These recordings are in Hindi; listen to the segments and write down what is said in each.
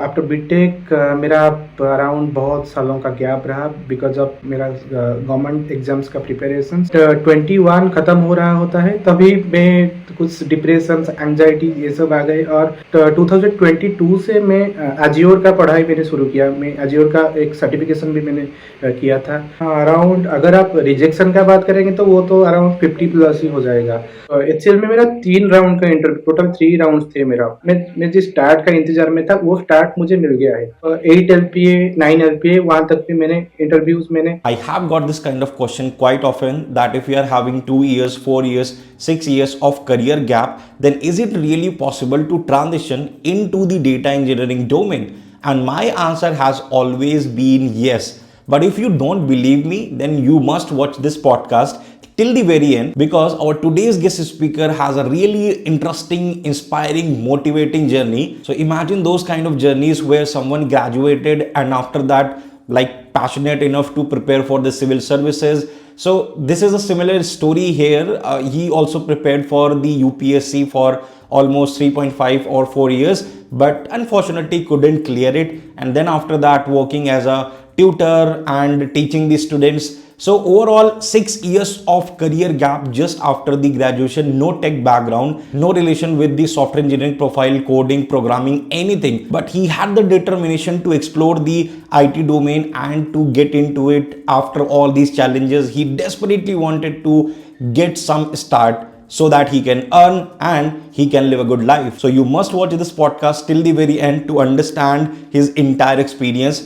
आफ्टर बीटेक मेरा अराउंड बहुत सालों का गैप रहा बिकॉज ऑफ मेरा गवर्नमेंट एग्जाम्स का प्रिपरेशन 21 खत्म हो रहा होता है तभी मैं कुछ डिप्रेशन एंजाइटी ये सब आ गए और 2022 से मैं अजियोर का पढ़ाई मैंने शुरू किया। मैं अजियोर का एक सर्टिफिकेशन भी मैंने किया था। अराउंड अगर आप रिजेक्शन का बात करेंगे तो वो तो अराउंड 50 प्लस ही हो जाएगा। एचसीएल में मेरा 3 राउंड का इंटरव्यू, टोटल 3 राउंड थे मेरा। मैं जिस स्टार्ट का इंतजार में था वो स्टार्ट मुझे मिल गया है। 8 एलपीए 9 एलपीए वहां तक भी मैंने इंटरव्यूज मैंने I have got this kind of question quite often, that if you are having 2 years, 4 years, 6 years of career gap, then is it really possible to transition into the data engineering domain? And my answer has always been yes. But if you don't believe me, then you must watch this podcast till the very end, because our today's guest speaker has a really interesting, inspiring, motivating journey. So imagine those kind of journeys where someone graduated and after that like passionate enough to prepare for the civil services. So this is a similar story here. He also prepared for the UPSC for almost 3.5 or 4 years, but unfortunately couldn't clear it, and then after that working as a tutor and teaching the students. So overall 6 years of career gap just after the graduation, no tech background, no relation with the software engineering profile, coding, programming, anything. But he had the determination to explore the IT domain and to get into it. After all these challenges, he desperately wanted to get some start so that he can earn and he can live a good life. So you must watch this podcast till the very end to understand his entire experience,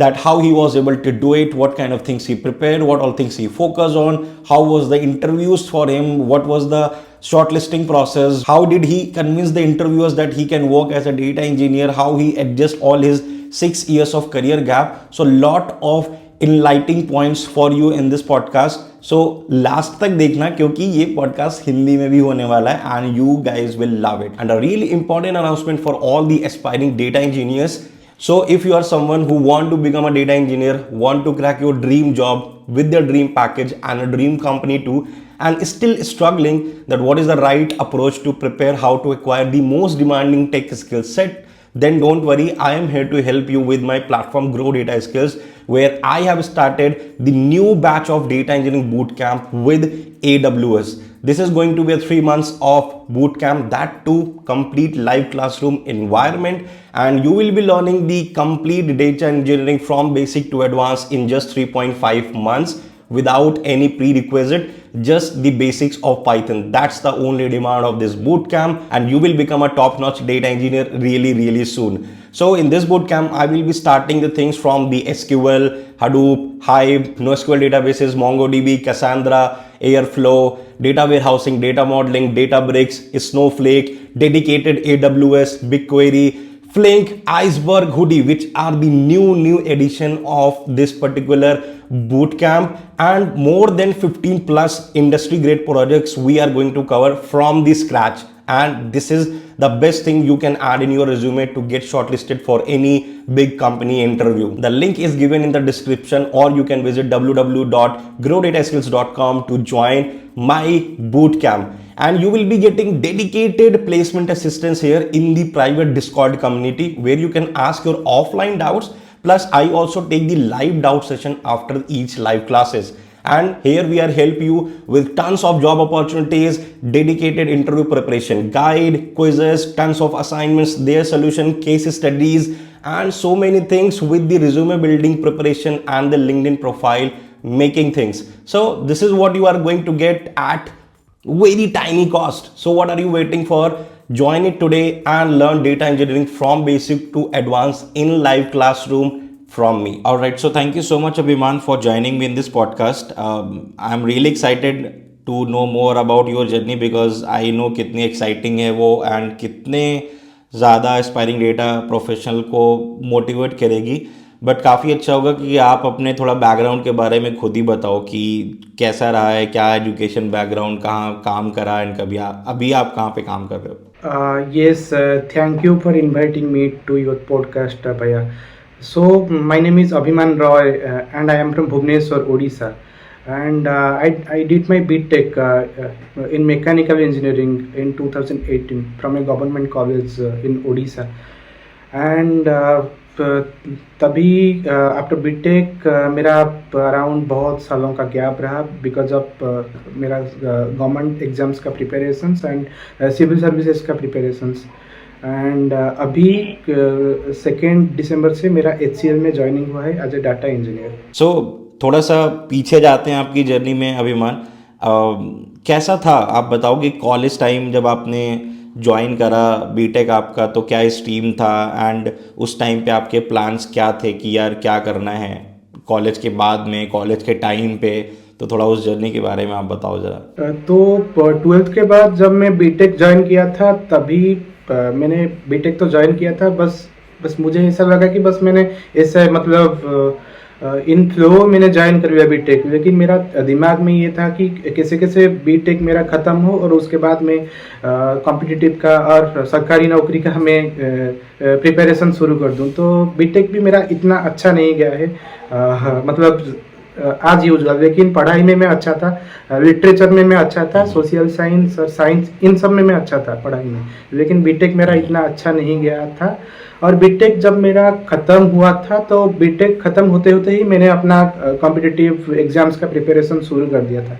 that how he was able to do it, what kind of things he prepared, what all things he focused on, how was the interviews for him, what was the shortlisting process, how did he convince the interviewers that he can work as a data engineer, how he adjust all his 6 years of career gap. So lot of enlightening points for you in this podcast. So last तक देखना क्योंकि ये पॉडकास्ट हिंदी में भी होने वाला है and you guys will love it. And a really important announcement for all the aspiring data engineers. So if you are someone who want to become a data engineer, want to crack your dream job with their dream package and a dream company too, and still struggling that what is the right approach to prepare, how to acquire the most demanding tech skill set, then don't worry, I am here to help you with my platform Grow Data Skills, where I have started the new batch of data engineering bootcamp with AWS. This is going to be a 3 months of bootcamp, that too complete live classroom environment, and you will be learning the complete data engineering from basic to advanced in just 3.5 months without any prerequisite, just the basics of Python. That's the only demand of this bootcamp, and you will become a top-notch data engineer really soon. So in this bootcamp, I will be starting the things from the SQL, Hadoop, Hive, NoSQL databases, MongoDB, Cassandra, Airflow, data warehousing, data modeling, Databricks, Snowflake, dedicated AWS, BigQuery, Flink, Iceberg, Hoodie, which are the new edition of this particular bootcamp, and more than 15 plus industry grade projects we are going to cover from the scratch. And this is the best thing you can add in your resume to get shortlisted for any big company interview. The link is given in the description, or you can visit www.growdataskills.com to join my bootcamp. And you will be getting dedicated placement assistance here in the private Discord community, where you can ask your offline doubts. Plus, I also take the live doubt session after each live classes. And here we are help you with tons of job opportunities, dedicated interview preparation guide, quizzes, tons of assignments, their solution, case studies, and so many things with the resume building preparation and the LinkedIn profile making things. So this is what you are going to get at very tiny cost. So what are you waiting for? Join it today and learn data engineering from basic to advanced in live classroom from me. All right, so thank you so much, Abhiman, for joining me in this podcast. I'm really excited to know more about your journey, because I know कितनी exciting है वो and कितने ज़्यादा aspiring data professional को motivate करेगी. बट काफ़ी अच्छा होगा कि आप अपने थोड़ा बैकग्राउंड के बारे में खुद ही बताओ कि कैसा रहा है, क्या एजुकेशन बैकग्राउंड, कहाँ काम करा है, कभी अभी आप कहाँ पे काम कर रहे हो. Yes, thank you for inviting me to your podcast, Bhaiya. So my name is Abhiman Roy, and I am from Bhubaneswar, Odisha, and I did my BTech in mechanical engineering in 2018 from a government college in Odisha. And तभी आफ्टर बीटेक मेरा अराउंड बहुत सालों का गैप रहा बिकॉज ऑफ मेरा गवर्नमेंट एग्जाम्स का प्रिपरेशंस एंड सिविल सर्विसेज का प्रिपरेशंस एंड अभी 2 दिसंबर से मेरा HCL में ज्वाइनिंग हुआ है एज ए डाटा इंजीनियर। सो थोड़ा सा पीछे जाते हैं आपकी जर्नी में अभिमान। कैसा था आप बताओगे कॉलेज टाइम जब आपने ज्वाइन करा बीटेक आपका, तो क्या स्ट्रीम था एंड उस टाइम पे आपके प्लान्स क्या थे कि यार क्या करना है कॉलेज के बाद में, कॉलेज के टाइम पे? तो थोड़ा उस जर्नी के बारे में आप बताओ ज़रा। तो 12th के बाद जब मैं बीटेक ज्वाइन किया था तभी मैंने बीटेक तो ज्वाइन किया था, बस मुझे ऐसा लगा कि बस मैंने ऐसा मतलब इन फ्लो मैंने ज्वाइन कर लिया बीटेक, लेकिन मेरा दिमाग में ये था कि कैसे कैसे बीटेक मेरा ख़त्म हो और उसके बाद में कॉम्पिटिटिव का और सरकारी नौकरी का मैं प्रिपरेशन शुरू कर दूं। तो बीटेक भी मेरा इतना अच्छा नहीं गया है, मतलब आज यूजुअल, लेकिन पढ़ाई में मैं अच्छा था, लिटरेचर में मैं अच्छा था, सोशल साइंस और साइंस इन सब में मैं अच्छा था पढ़ाई में, लेकिन बीटेक मेरा इतना अच्छा नहीं गया था। और बीटेक जब मेरा ख़त्म हुआ था तो बीटेक ख़त्म होते होते ही मैंने अपना कॉम्पिटिटिव एग्जाम्स का प्रिपरेशन शुरू कर दिया था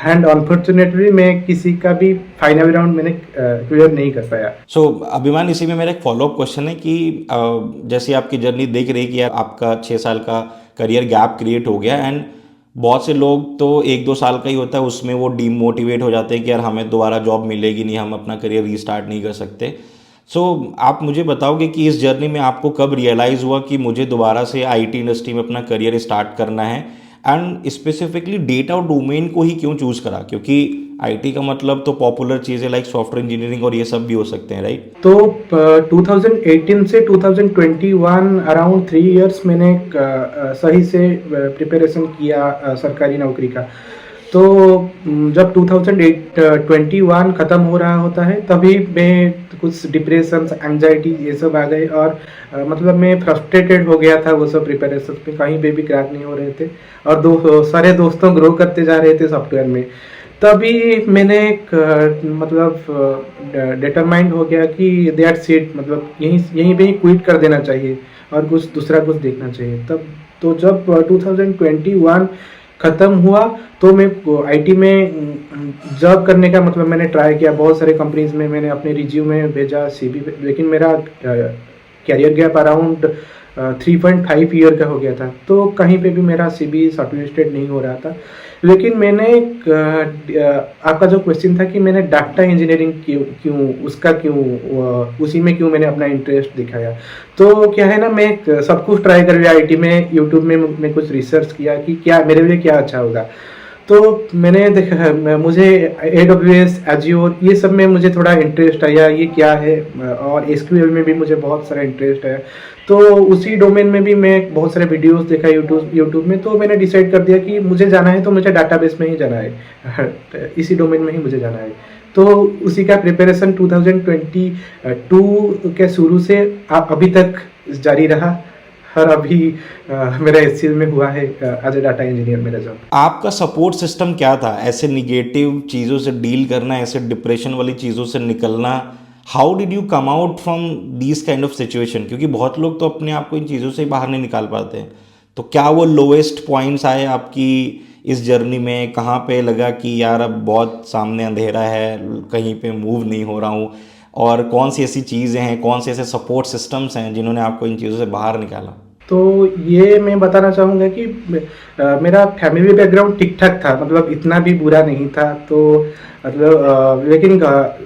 एंड अनफॉर्चुनेटली मैं किसी का भी फाइनल राउंड मैंने क्लियर नहीं कर पाया। सो अभिमान, इसी में मेरा एक फॉलोअप क्वेश्चन है कि जैसे आपकी जर्नी देख रही कि आपका 6 साल का करियर गैप क्रिएट हो गया एंड बहुत से लोग तो 1-2 साल का ही होता है, उसमें वो डीमोटिवेट हो जाते हैं कि यार हमें दोबारा जॉब मिलेगी नहीं, हम अपना करियर रीस्टार्ट नहीं कर सकते। सो आप मुझे बताओगे कि इस जर्नी में आपको कब रियलाइज़ हुआ कि मुझे दोबारा से आईटी इंडस्ट्री में अपना करियर स्टार्ट करना है एंड स्पेसिफिकली डेटा और डोमेन को ही क्यों चूज़ करा? क्योंकि आईटी का मतलब तो पॉपुलर चीज़ें लाइक सॉफ्टवेयर इंजीनियरिंग और ये सब भी हो सकते हैं, राइट? तो 2018 से 2021 अराउंड 3 इयर्स मैंने सही से प्रिपरेशन किया सरकारी नौकरी का। तो जब 2021 ख़त्म हो रहा होता है तभी मैं कुछ डिप्रेशन, एंजाइटी ये सब आ गए और मतलब मैं फ्रस्ट्रेटेड हो गया था वो सब प्रिपरेशन पे, कहीं पे भी क्रैक नहीं हो रहे थे और सारे दोस्तों ग्रो करते जा रहे थे सॉफ्टवेयर में। तभी मैंने मतलब डिटरमाइंड हो गया कि दैट्स इट, मतलब यहीं पे ही क्विट कर देना चाहिए और कुछ दूसरा कुछ देखना चाहिए। तब तो जब 2021 ख़त्म हुआ तो मैं आईटी में जॉब करने का मतलब मैंने ट्राई किया, बहुत सारे कंपनीज में मैंने अपने रिज्यूमे भेजा, सीवी, लेकिन मेरा कैरियर गैप अराउंड 3.5 ईयर का हो गया था, तो कहीं पे भी मेरा सीवी शॉर्टलिस्टेड नहीं हो रहा था। लेकिन मैंने आपका जो क्वेश्चन था कि मैंने डाटा इंजीनियरिंग उसी में क्यों मैंने अपना इंटरेस्ट दिखाया, तो क्या है ना, मैं सब कुछ ट्राई कर लिया आईटी में, यूट्यूब में मैं कुछ रिसर्च किया कि क्या मेरे लिए क्या अच्छा होगा। तो मैंने देखा, मुझे AWS, Azure ये सब में मुझे थोड़ा इंटरेस्ट आया, ये क्या है, और SQL में भी मुझे बहुत सारा इंटरेस्ट आया। तो उसी डोमेन में भी मैं बहुत सारे वीडियोस देखा यूट्यूब में, तो मैंने डिसाइड कर दिया कि मुझे जाना है तो मुझे डाटाबेस में ही जाना है, इसी डोमेन में ही मुझे जाना है। तो उसी का प्रिपरेशन 2022 के शुरू से अभी तक जारी रहा और अभी मेरा HCL में हुआ है एज ए डाटा इंजीनियर मेरा जॉब। आपका सपोर्ट सिस्टम क्या था ऐसे निगेटिव चीज़ों से डील करना, ऐसे डिप्रेशन वाली चीज़ों से निकलना? How did you come out from these kind of situation? क्योंकि बहुत लोग तो अपने आप को इन चीज़ों से बाहर नहीं निकाल पाते हैं। तो क्या वो लोएस्ट पॉइंट्स आए आपकी इस जर्नी में? कहाँ पे लगा कि यार अब बहुत सामने अंधेरा है, कहीं पे मूव नहीं हो रहा हूँ? और कौन सी ऐसी चीज़ें हैं, कौन से ऐसे सपोर्ट सिस्टम्स हैं जिन्होंने आपको इन चीज़ों से बाहर निकाला? तो ये मैं बताना चाहूँगा कि मेरा फैमिली बैकग्राउंड ठीक ठाक था, मतलब इतना भी बुरा नहीं था। तो मतलब लेकिन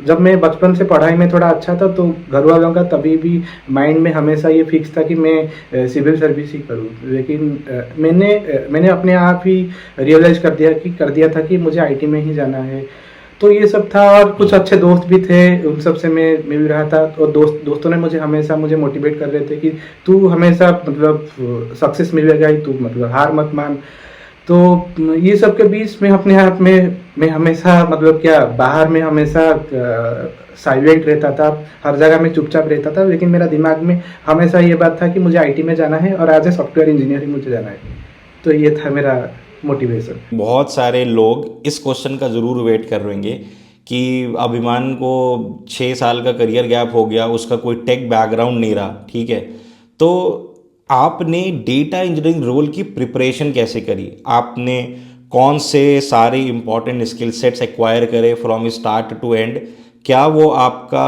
जब मैं बचपन से पढ़ाई में थोड़ा अच्छा था तो घर वालों का तभी भी माइंड में हमेशा ये फिक्स था कि मैं सिविल सर्विस ही करूँ। लेकिन मैंने अपने आप ही रियलाइज़ कर दिया था कि मुझे आईटी में ही जाना है। तो ये सब था, और कुछ अच्छे दोस्त भी थे, उन सब से मैं मिल रहा था, और दोस्तों ने हमेशा मुझे मोटिवेट कर रहे थे कि तू हमेशा मतलब सक्सेस मिलेगा ही, तू मतलब हार मत मान। तो ये सब के बीच में अपने आप में मैं हमेशा मतलब बाहर में हमेशा साइलेंट रहता था, हर जगह में चुपचाप रहता था, लेकिन मेरा दिमाग में हमेशा ये बात था कि मुझे आईटी में जाना है और एज ए सॉफ्टवेयर इंजीनियर ही मुझे जाना है। तो ये था मेरा मोटिवेशन। बहुत सारे लोग इस क्वेश्चन का ज़रूर वेट कर रहेंगे कि अभिमान को 6 साल का करियर गैप हो गया, उसका कोई टेक बैकग्राउंड नहीं रहा, ठीक है। तो आपने डेटा इंजीनियरिंग रोल की प्रिपरेशन कैसे करी? आपने कौन से सारे इंपॉर्टेंट स्किल सेट्स एक्वायर करे फ्रॉम स्टार्ट टू एंड? क्या वो आपका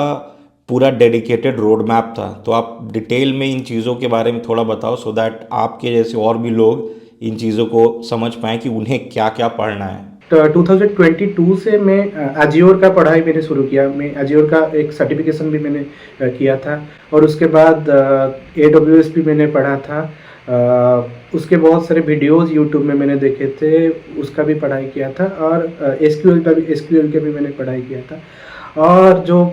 पूरा डेडिकेटेड रोड मैप था? तो आप डिटेल में इन चीज़ों के बारे में थोड़ा बताओ, सो दैट आपके जैसे और भी लोग इन चीज़ों को समझ पाएँ कि उन्हें क्या क्या पढ़ना है। 2022 से मैं अजियोर का पढ़ाई मैंने शुरू किया। मैं अजियोर का एक सर्टिफिकेशन भी मैंने किया था, और उसके बाद AWS भी मैंने पढ़ा था। उसके बहुत सारे वीडियोस यूट्यूब में मैंने देखे थे, उसका भी पढ़ाई किया था, और SQL के भी मैंने पढ़ाई किया था। और जो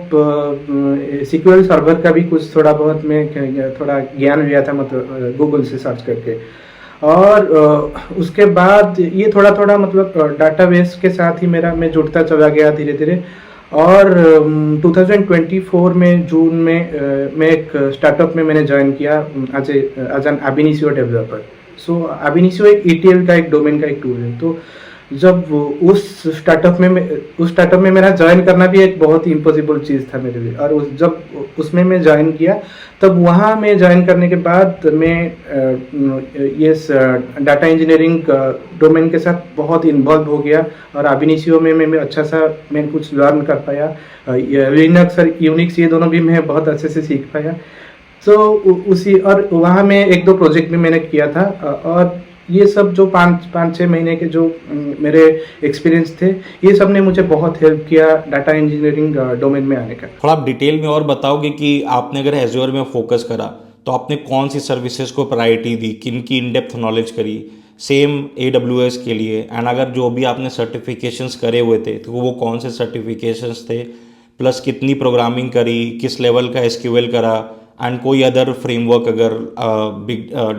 SQL सर्वर का भी कुछ थोड़ा बहुत मैं थोड़ा ज्ञान लिया था, मतलब गूगल से सर्च करके। और उसके बाद ये थोड़ा थोड़ा मतलब डाटाबेस के साथ ही मैं जुड़ता चला गया धीरे धीरे। और 2024 में जून में मैं एक स्टार्टअप में मैंने ज्वाइन किया as an ab initio developer. So ab initio एक ETL का एक डोमेन का एक टूल है। तो जब उस स्टार्टअप में मेरा ज्वाइन करना भी एक बहुत ही इम्पॉसिबल चीज़ था मेरे लिए। और जब उसमें मैं ज्वाइन किया, तब वहाँ मैं ज्वाइन करने के बाद मैं ये डाटा इंजीनियरिंग डोमेन के साथ बहुत इन्वॉल्व हो गया। और ab initio में मैं अच्छा सा मैं कुछ लर्न कर पाया। लिनक्स और यूनिक्स ये दोनों भी मैं बहुत अच्छे से सीख पाया। तो उसी और वहाँ में एक दो प्रोजेक्ट भी मैंने किया था। और ये सब जो पाँच छः महीने के जो मेरे एक्सपीरियंस थे, ये सब ने मुझे बहुत हेल्प किया डाटा इंजीनियरिंग डोमेन में आने का। थोड़ा आप डिटेल में और बताओगे कि आपने अगर एज्योर में फोकस करा तो आपने कौन सी सर्विसेज को प्रायोरिटी दी, किन की इन डेप्थ नॉलेज करी? सेम AWS के लिए, एंड अगर जो भी आपने सर्टिफिकेशंस करे हुए थे तो वो कौन से सर्टिफिकेशंस थे, प्लस कितनी प्रोग्रामिंग करी, किस लेवल का SQL करा, एंड कोई अदर फ्रेमवर्क अगर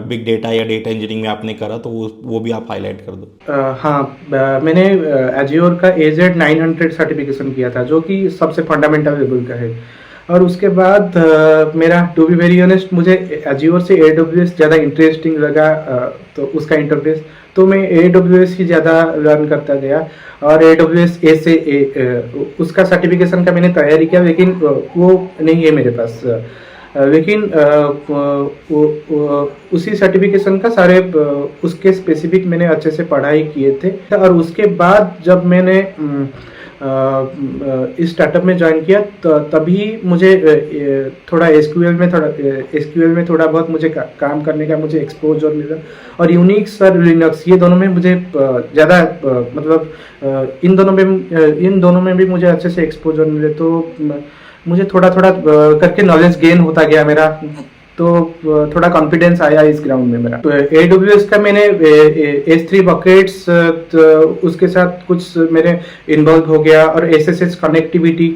बिग डेटा या डेटा इंजीनियरिंग में आपने करा तो वो भी आप हाईलाइट कर दो। हाँ, मैंने एजियोर का AZ900 सर्टिफिकेशन किया था, जो कि सबसे फंडामेंटल लेवल का है। और उसके बाद मेरा टू बी वेरी ऑनेस्ट, मुझे एजियोर से AWS ज़्यादा इंटरेस्टिंग लगा। तो उसका इंटरफेस, तो मैं AWS ही ज़्यादा लर्न करता गया। और AWS A से उसका सर्टिफिकेशन का मैंने तैयारी किया, लेकिन वो नहीं है मेरे पास। लेकिन उसी सर्टिफिकेशन का सारे उसके स्पेसिफिक मैंने अच्छे से पढ़ाई किए थे। और उसके बाद जब मैंने इस स्टार्टअप में ज्वाइन किया, तभी मुझे थोड़ा SQL में थोड़ा बहुत मुझे काम करने का मुझे एक्सपोजर मिला। और यूनिक्स और लिनक्स ये दोनों में मुझे ज़्यादा मतलब इन दोनों में भी मुझे अच्छे से एक्सपोजर मिले। तो मुझे थोड़ा थोड़ा करके नॉलेज गेन होता गया मेरा। तो थोड़ा कॉन्फिडेंस आया इस ग्राउंड में मेरा। तो AWS का मैंने S3 बकेट्स, तो उसके साथ कुछ मेरे इन्वॉल्व हो गया। और SSH कनेक्टिविटी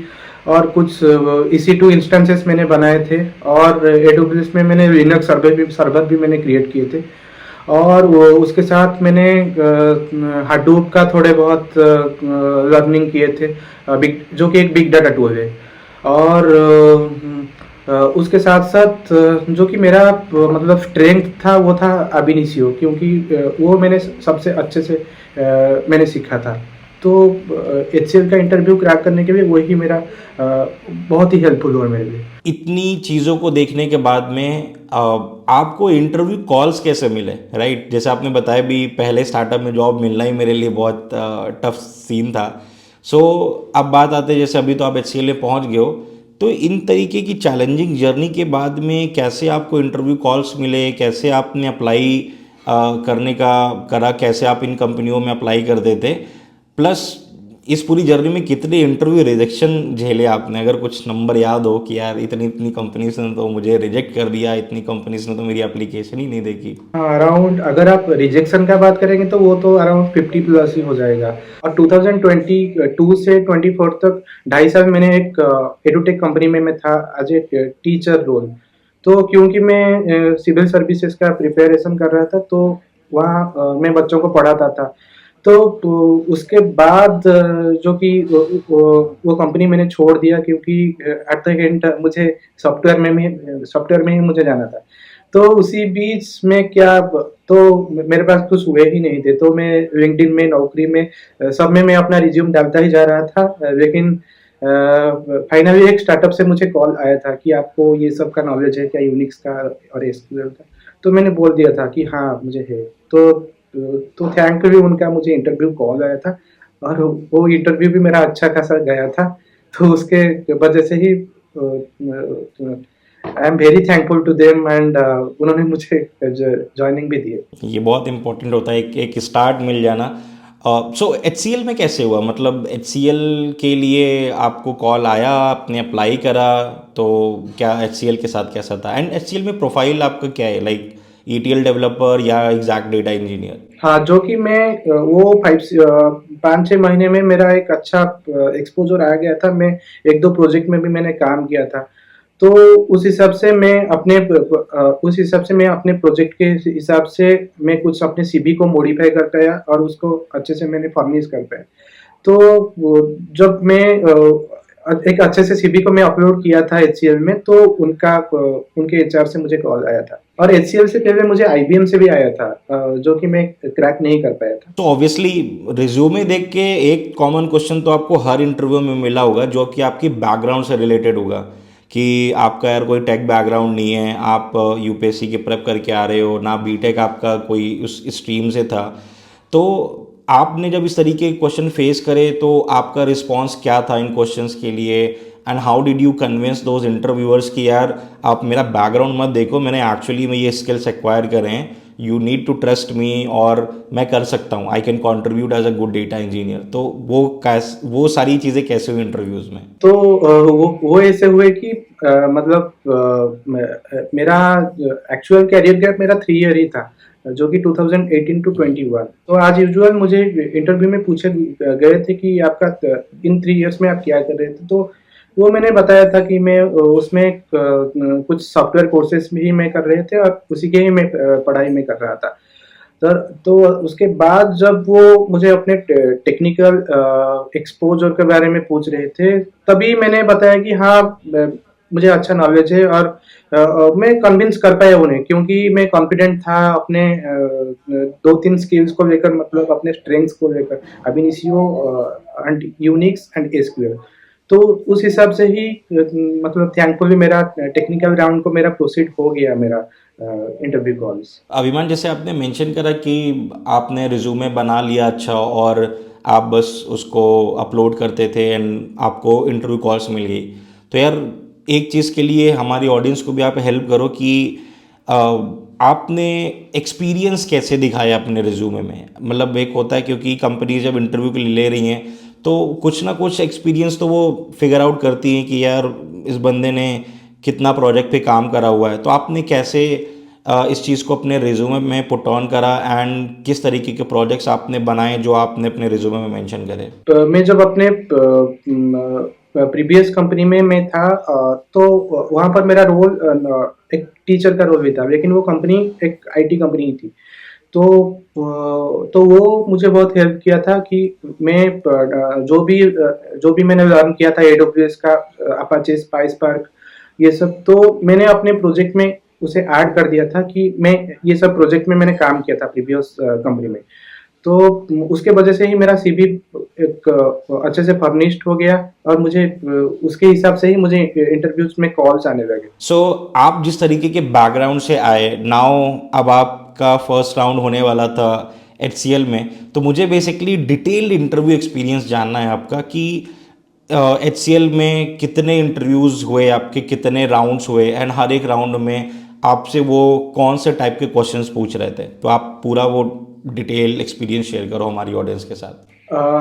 और कुछ EC2 इंस्टेंसेस मैंने बनाए थे। और AWS में मैंने लिनक्स सर्वर भी मैंने क्रिएट किए थे। और उसके साथ मैंने हाडूप का थोड़े बहुत लर्निंग किए थे, जो कि एक बिग डाटा टूल है। और उसके साथ साथ जो कि मेरा मतलब स्ट्रेंथ था, वो था ab initio, क्योंकि वो मैंने सबसे अच्छे से मैंने सीखा था। तो HCL का इंटरव्यू क्रैक करने के लिए वही मेरा बहुत ही हेल्पफुल हुआ मेरे लिए। इतनी चीज़ों को देखने के बाद में आपको इंटरव्यू कॉल्स कैसे मिले, राइट? जैसे आपने बताया भी पहले स्टार्टअप में जॉब मिलना ही मेरे लिए बहुत टफ सीन था। सो अब बात आते हैं, जैसे अभी तो आप HCL में पहुंच गए हो, तो इन तरीके की चैलेंजिंग जर्नी के बाद में कैसे आपको इंटरव्यू कॉल्स मिले, कैसे आपने अप्लाई करने का करा, कैसे आप इन कंपनियों में अप्लाई कर देते, प्लस इस पूरी जर्नी में कितने इंटरव्यू रिजेक्शन झेले आपने? अगर कुछ नंबर याद हो कि यार इतनी कंपनीज ने तो मुझे रिजेक्ट कर दिया, इतनी कंपनीज ने तो मेरी एप्लीकेशन ही नहीं देखी। अराउंड, अगर आप रिजेक्शन का बात करेंगे तो वो तो अराउंड 50 प्लस ही हो जाएगा। और 2022 से 24 तक 2.5 साल मैंने एक एडुटेक कंपनी में मैं था एज ए टीचर रोल। तो क्योंकि मैं सिविल सर्विसेज का प्रिपरेशन कर रहा था, तो वहाँ मैं बच्चों को पढ़ाता था। तो उसके बाद जो कि वो कंपनी मैंने छोड़ दिया, क्योंकि एट द एंड मुझे सॉफ्टवेयर में ही मुझे जाना था। तो उसी बीच में क्या, तो मेरे पास कुछ हुए ही नहीं थे, तो मैं लिंक्डइन में, नौकरी में, सब में मैं अपना रिज्यूम डालता ही जा रहा था। लेकिन फाइनली एक स्टार्टअप से मुझे कॉल आया था कि आपको ये सब का नॉलेज है क्या, यूनिक्स का और एसक्यूएल का। तो मैंने बोल दिया था कि हाँ मुझे है। तो थैंकफुली उनका मुझे इंटरव्यू कॉल आया था, और वो इंटरव्यू भी मेरा अच्छा खासा गया था। तो उसके वजह से ही I am very thankful to them, and उन्होंने मुझे ज्वाइनिंग भी दी। ये बहुत इंपॉर्टेंट होता है, एक स्टार्ट मिल जाना। सो एचसीएल में कैसे हुआ, मतलब एचसीएल के लिए आपको कॉल आया, आपने अप्लाई करा, तो क्या एचसीएल के साथ कैसा था, एंड एचसीएल में प्रोफाइल आपका क्या है, लाइक ईटीएल डेवलपर या एग्जैक्ट डेटा इंजीनियर? हाँ, जो कि मैं वो 5-6 महीने में मेरा एक अच्छा एक्सपोजर आ गया था। मैं एक दो प्रोजेक्ट में भी मैंने काम किया था। तो उस हिसाब से मैं अपने प्रोजेक्ट के हिसाब से मैं कुछ अपने सीवी को मॉडिफाई कर पाया, और उसको अच्छे से मैंने फर्निश कर पाया। तो जब मैं एक अच्छे से सीवी को मैं अपलोड किया था एचसीएल में, तो उनके एचआर से मुझे कॉल आया था। और एचसीएल से पहले मुझे आईबीएम से भी आया था, जो कि मैं क्रैक नहीं कर पाया था। तो ऑब्वियसली रिज्यूमे देख के एक कॉमन क्वेश्चन तो आपको हर इंटरव्यू में मिला होगा, जो कि आपकी बैकग्राउंड से रिलेटेड होगा, कि आपका यार कोई टेक बैकग्राउंड नहीं है, आप यूपीएससी की प्रेप करके आ रहे हो ना, बीटेक आपका कोई उस स्ट्रीम से था। तो आपने जब इस तरीके के क्वेश्चन फेस करे तो आपका रिस्पॉन्स क्या था इन क्वेश्चंस के लिए, and how did you convince those interviewers कि यार आप मेरा बैकग्राउंड मत देखो, मैंने एक्चुअली में ये स्किल्स एक्वायर करे हैं, you need to trust me, और मैं कर सकता हूँ, I can contribute as a good data engineer. तो वो सारी चीज़ें कैसे हुई इंटरव्यूज़ में? तो वो ऐसे हुए कि मतलब मेरा एक्चुअल कैरियर गैप मेरा 3 ईयर ही था, जो कि 2018 टू 21। तो आज यूजुअल मुझे इंटरव्यू में पूछे गए थे कि आपका इन 3 इयर्स में आप क्या कर रहे थे। तो वो मैंने बताया था कि मैं उसमें कुछ सॉफ्टवेयर कोर्सेज भी मैं कर रहे थे, और उसी के ही मैं पढ़ाई में कर रहा था सर। तो उसके बाद जब वो मुझे अपने टेक्निकल एक्सपोजर के बारे में पूछ रहे थे, तभी मैंने बताया कि हाँ मुझे अच्छा नॉलेज है, और मैं कन्विंस कर पाया उन्हें, क्योंकि मैं कॉन्फिडेंट था अपने 2-3 स्किल्स को लेकर, मतलब अपने स्ट्रेंथ्स को लेकर, अब initio and Unix and SQL. तो उस हिसाब से ही मतलब थैंकफुली मेरा टेक्निकल राउंड को मेरा प्रोसीड हो गया, मेरा इंटरव्यू कॉल्स। अभिमान, जैसे आपने मेंशन करा कि आपने रिज्यूमे बना लिया अच्छा, और आप बस उसको अपलोड करते थे एंड आपको इंटरव्यू कॉल्स मिल गई। तो यार एक चीज़ के लिए हमारी ऑडियंस को भी आप हेल्प करो कि आपने एक्सपीरियंस कैसे दिखाया अपने रिज्यूमे में, मतलब एक होता है क्योंकि कंपनी जब इंटरव्यू के लिए ले रही हैं तो कुछ ना कुछ एक्सपीरियंस तो वो फिगर आउट करती हैं कि यार इस बंदे ने कितना प्रोजेक्ट पे काम करा हुआ है। तो आपने कैसे इस चीज़ को अपने रिज्यूमे में पुट ऑन करा, एंड किस तरीके के प्रोजेक्ट्स आपने बनाए जो आपने अपने रिज्यूमे में मेंशन करे? मैं जब अपने प्रीवियस कंपनी में मैं था, तो वहाँ पर मेरा रोल एक टीचर का रोल भी था, लेकिन वो कंपनी एक आईटी कंपनी ही थी। तो तो वो मुझे बहुत हेल्प किया था कि मैं जो भी मैंने लर्न किया था एडब्ल्यूएस का, अपाचे स्पाइसपार्क, ये सब तो मैंने अपने प्रोजेक्ट में उसे ऐड कर दिया था कि मैं ये सब प्रोजेक्ट में मैंने काम किया था प्रीवियस कंपनी में। तो उसके वजह से ही मेरा सीवी एक अच्छे से फर्निश्ड हो गया, और मुझे उसके हिसाब से ही मुझे इंटरव्यूज में कॉल्स आने लगे। सो आप जिस तरीके के बैकग्राउंड से आए नाउ, अब आपका फर्स्ट राउंड होने वाला था एचसीएल में, तो मुझे बेसिकली डिटेल्ड इंटरव्यू एक्सपीरियंस जानना है आपका कि एचसीएल में कितने इंटरव्यूज़ हुए आपके, कितने राउंड्स हुए, एंड हर एक राउंड में आपसे वो कौन से टाइप के क्वेश्चंस पूछ रहे थे। तो आप पूरा वो डिटेल एक्सपीरियंस शेयर करो हमारी ऑडियंस के साथ।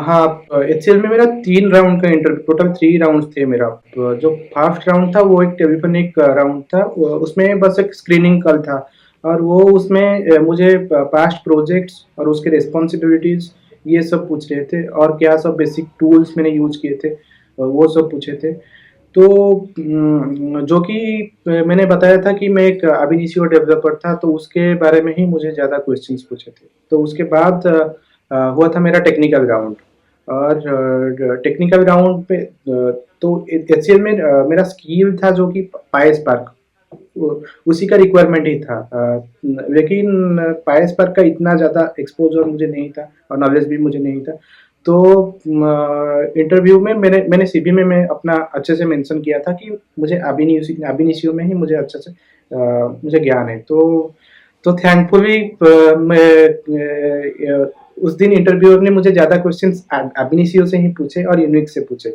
हाँ, एचसीएल में मेरा 3 राउंड का इंटरव्यू, टोटल 3 राउंड थे मेरा। जो फर्स्ट राउंड था वो एक टेलीफोनिक राउंड था, उसमें बस एक स्क्रीनिंग कॉल था, और वो उसमें मुझे पास्ट प्रोजेक्ट्स और उसके रिस्पॉन्सिबिलिटीज ये सब पूछ रहे थे, और क्या सब बेसिक टूल्स मैंने यूज किए थे, वो सब पूछे थे। तो जो कि मैंने बताया था कि मैं एक अब इनिशियो डेवलपर था, तो उसके बारे में ही मुझे ज़्यादा क्वेश्चंस पूछे थे। तो उसके बाद हुआ था मेरा टेक्निकल राउंड, और टेक्निकल राउंड पे तो एचसीएल में मेरा स्किल था जो कि पाई स्पार्क, उसी का रिक्वायरमेंट ही था। लेकिन पायसपर का इतना ज़्यादा एक्सपोजर मुझे नहीं था और नॉलेज भी मुझे नहीं था। तो इंटरव्यू में मैंने सीवी में मैं अपना अच्छे से मेंशन किया था कि मुझे ab initio में ही मुझे अच्छे से मुझे ज्ञान है। तो थैंकफुली उस दिन इंटरव्यूअर ने मुझे ज़्यादा क्वेश्चंस ab initio से ही पूछे और यूनिक्स से पूछे।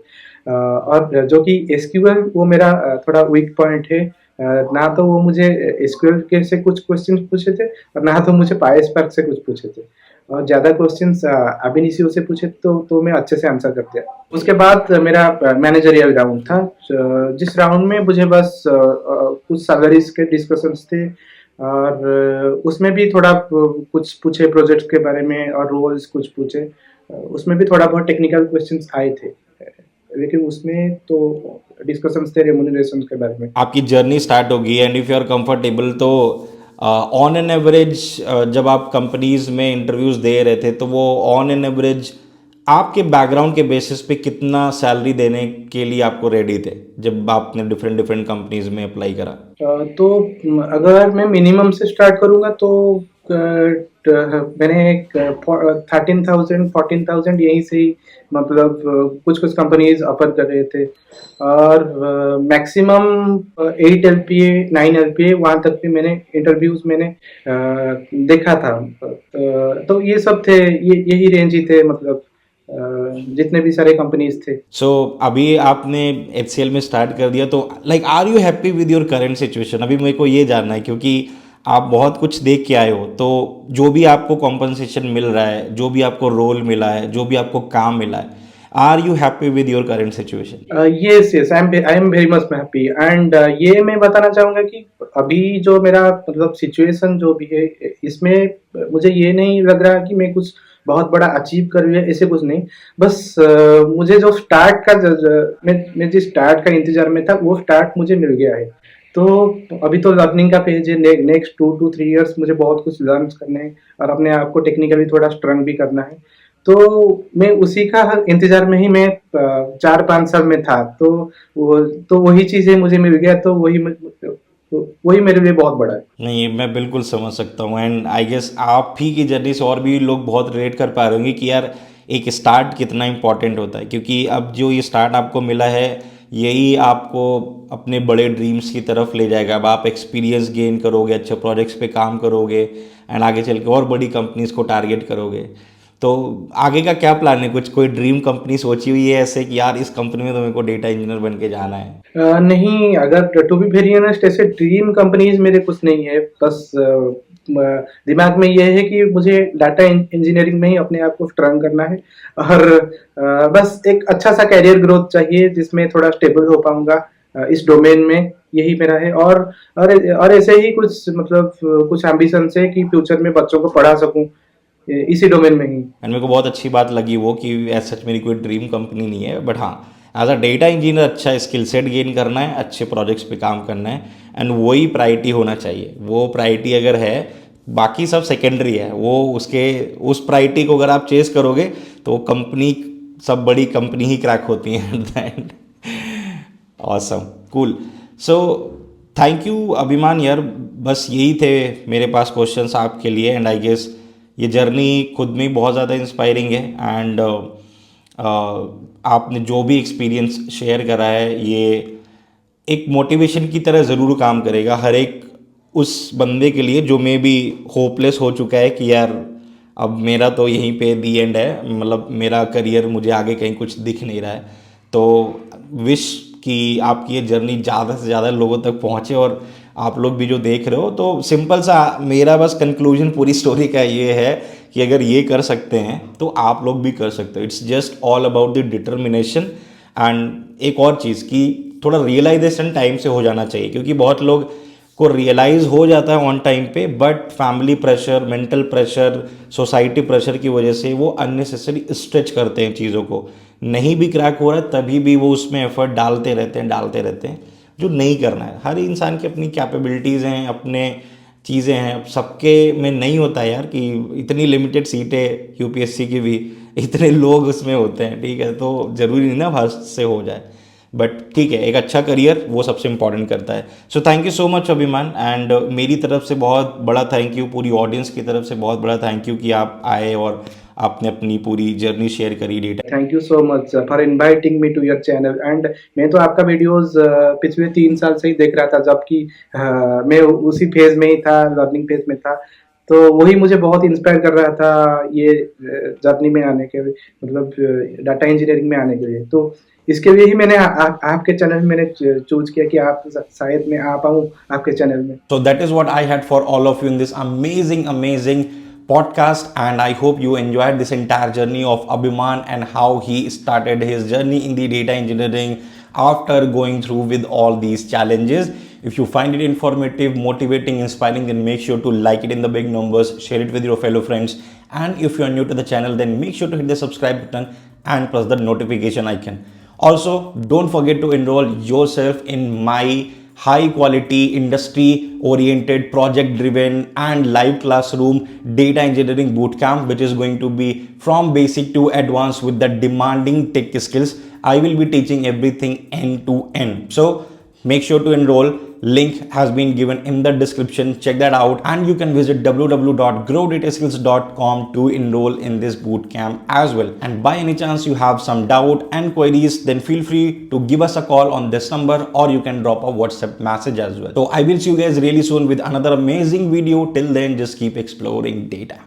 और जो कि एसक्यूएल वो मेरा थोड़ा वीक पॉइंट है। ना तो वो मुझे एसक्यूएल के से कुछ क्वेश्चंस पूछे थे और ना तो मुझे पायसपर्क से कुछ पूछे थे। और ज़्यादा क्वेश्चंस ab initio से पूछे तो मैं अच्छे से आंसर कर दिया। उसके बाद मेरा मैनेजरियल राउंड था, जिस राउंड में मुझे बस कुछ सैलरीज के डिस्कशंस थे और उसमें भी थोड़ा कुछ पूछे प्रोजेक्ट्स के बारे में और रोल्स कुछ पूछे। उसमें भी थोड़ा बहुत टेक्निकल क्वेश्चंस आए थे, लेकिन उसमें तो डिस्कशंस थे रेम्यूनरेशन के बारे में। आपकी जर्नी स्टार्ट होगी and if you are comfortable तो ऑन एन एवरेज जब आप कंपनीज में इंटरव्यूज दे रहे थे तो वो ऑन एन एवरेज आपके बैकग्राउंड के बेसिस पे कितना सैलरी देने के लिए आपको रेडी थे जब आपने डिफरेंट डिफरेंट कंपनीज में अप्लाई करा? तो अगर मैं मिनिमम से स्टार्ट करूँगा तो मैंने एक 13,000 14,000 यहीं से ही, मतलब कुछ कुछ कंपनीज ऑफर कर रहे थे और मैक्सिमम 8 LPA 9 LPA वहाँ तक भी मैंने इंटरव्यूज मैंने देखा था। तो ये सब थे, यही रेंज ही थे, मतलब जितने भी सारे कंपनीज थे। सो अभी आपने HCL में स्टार्ट कर दिया तो like are you happy with your current situation? अभी मेरे को ये जानना है क्योंकि आप बहुत कुछ देख के आए हो, तो जो भी आपको कॉम्पनसेशन मिल रहा है, जो भी आपको रोल मिला है, जो भी आपको काम मिला है, are you happy with your current situation? Yes yes, I am very much happy and ये मैं बताना चाहूँगा कि अभी जो मेरा मतलब सिचुएशन जो भी है इसमें मुझे ये नहीं लग रहा कि मैं कुछ बहुत बड़ा अचीव कर लिया, ऐसे कुछ नहीं। बस मुझे जो स्टार्ट का मैं जिस स्टार्ट का इंतजार में था वो स्टार्ट मुझे मिल गया है। तो अभी तो लर्निंग का पेज है, नेक्स्ट 2 to 3 years मुझे बहुत कुछ लर्न करने हैं और अपने आप को टेक्निकली थोड़ा स्ट्रांग भी करना है। तो मैं उसी का इंतजार में ही मैं 4-5 साल में था। तो वही चीजें मुझे मिल गया, तो वही मेरे लिए बहुत बड़ा है। नहीं, मैं बिल्कुल समझ सकता हूँ एंड आई गेस आप ही की जर्नी से और भी लोग बहुत रिलेट कर पा रहे होंगे कि यार एक स्टार्ट कितना इंपॉर्टेंट होता है, क्योंकि अब जो ये स्टार्ट आपको मिला है यही आपको अपने बड़े ड्रीम्स की तरफ ले जाएगा। अब आप एक्सपीरियंस गेन करोगे, अच्छे प्रोजेक्ट्स पे काम करोगे एंड आगे चल के और बड़ी कंपनीज को टारगेट करोगे। तो आगे का क्या प्लान है? कुछ कोई ड्रीम कंपनी सोची हुई है ऐसे कि यार इस कंपनी में तो मेरे को डेटा इंजीनियर बन के जाना है? नहीं, अगर टू बी वेरी ऑनेस्ट ऐसे ड्रीम कंपनीज मेरे कुछ नहीं है। बस दिमाग में ये है कि मुझे डाटा इंजीनियरिंग में ही अपने आप को स्ट्रांग करना है और बस एक अच्छा सा कैरियर ग्रोथ चाहिए जिसमें थोड़ा स्टेबल हो पाऊंगा इस डोमेन में, यही मेरा है। और ऐसे ही कुछ मतलब कुछ एम्बिशंस है कि फ्यूचर में बच्चों को पढ़ा सकूं इसी डोमेन में ही। एंड मेरे को बहुत अच्छी बात लगी वो कि एज सच मेरी कोई ड्रीम कंपनी नहीं है, बट हाँ एज अ डेटा इंजीनियर अच्छा स्किल सेट गेन करना है, अच्छे प्रोजेक्ट्स पे काम करना है एंड वही प्रायोरिटी होना चाहिए। वो प्रायोरिटी अगर है, बाकी सब सेकेंडरी है। वो उसके उस प्रायोरिटी को अगर आप चेस करोगे तो कंपनी, सब बड़ी कंपनी ही क्रैक होती हैं at the end. Awesome, cool. So thank you अभिमान यार, बस यही थे मेरे पास क्वेश्चंस आपके लिए एंड आई गेस ये जर्नी खुद में बहुत ज़्यादा इंस्पायरिंग है एंड आपने जो भी एक्सपीरियंस शेयर करा है ये एक मोटिवेशन की तरह ज़रूर काम करेगा हर एक उस बंदे के लिए जो मे बी होपलेस हो चुका है कि यार अब मेरा तो यहीं पे दी एंड है, मतलब मेरा करियर मुझे आगे कहीं कुछ दिख नहीं रहा है। तो विश कि आपकी ये जर्नी ज़्यादा से ज़्यादा लोगों तक पहुँचे और आप लोग भी जो देख रहे हो, तो सिंपल सा मेरा बस कंक्लूजन पूरी स्टोरी का ये है कि अगर ये कर सकते हैं तो आप लोग भी कर सकते हो। It's just all about the determination and एक और चीज़ कि थोड़ा रियलाइजेशन टाइम से हो जाना चाहिए, क्योंकि बहुत लोग को रियलाइज़ हो जाता है ऑन टाइम पे, but family pressure, mental pressure, society pressure की वजह से वो अननेसेसरी स्ट्रेच करते हैं चीज़ों को। नहीं भी क्रैक हो रहा है तभी भी वो उसमें एफर्ट डालते रहते हैं जो नहीं करना है। हर इंसान की अपनी कैपेबिलिटीज़ हैं, अपने चीज़ें हैं, अब सबके में नहीं होता है यार कि इतनी लिमिटेड सीटें यूपीएससी की भी, इतने लोग उसमें होते हैं, ठीक है, तो ज़रूरी नहीं ना फर्स्ट से हो जाए। बट ठीक है, एक अच्छा करियर वो सबसे इंपॉर्टेंट करता है. So thank you so much अभिमान, एंड मेरी तरफ से बहुत बड़ा थैंक यू, पूरी ऑडियंस की तरफ से बहुत बड़ा थैंक यू कि आप आए और आपने अपनी पूरी जर्नी शेयर करी data. Thank you so much for inviting me to your channel. And मैं तो आपका वीडियोस पिछले 3 साल से ही देख रहा था, जबकि मैं उसी फेज में ही था, लर्निंग फेज में था. तो वही मुझे बहुत इंस्पायर कर रहा था ये जर्नी में आने के, मतलब डाटा इंजीनियरिंग में आने के लिए. तो इसके लिए ही मैंने आपके चैनल में मैंने चूज किया कि आप शायद मैं आ पाऊँ आपके चैनल में. So that is what I had for all of you in this amazing podcast, and I hope you enjoyed this entire journey of Abhiman and how he started his journey in the data engineering after going through with all these challenges. If you find it informative, motivating, inspiring, then make sure to like it in the big numbers, share it with your fellow friends, and if you are new to the channel, then make sure to hit the subscribe button and press the notification icon. Also, don't forget to enroll yourself in my high quality, industry oriented, project driven and live classroom data engineering bootcamp, which is going to be from basic to advanced with the demanding tech skills. I will be teaching everything end to end. So make sure to enroll. Link has been given in the description. Check that out, and you can visit www.growdataskills.com to enroll in this bootcamp as well. And by any chance you have some doubt and queries, then feel free to give us a call on this number, or you can drop a WhatsApp message as well. So I will see you guys really soon with another amazing video. Till then, just keep exploring data.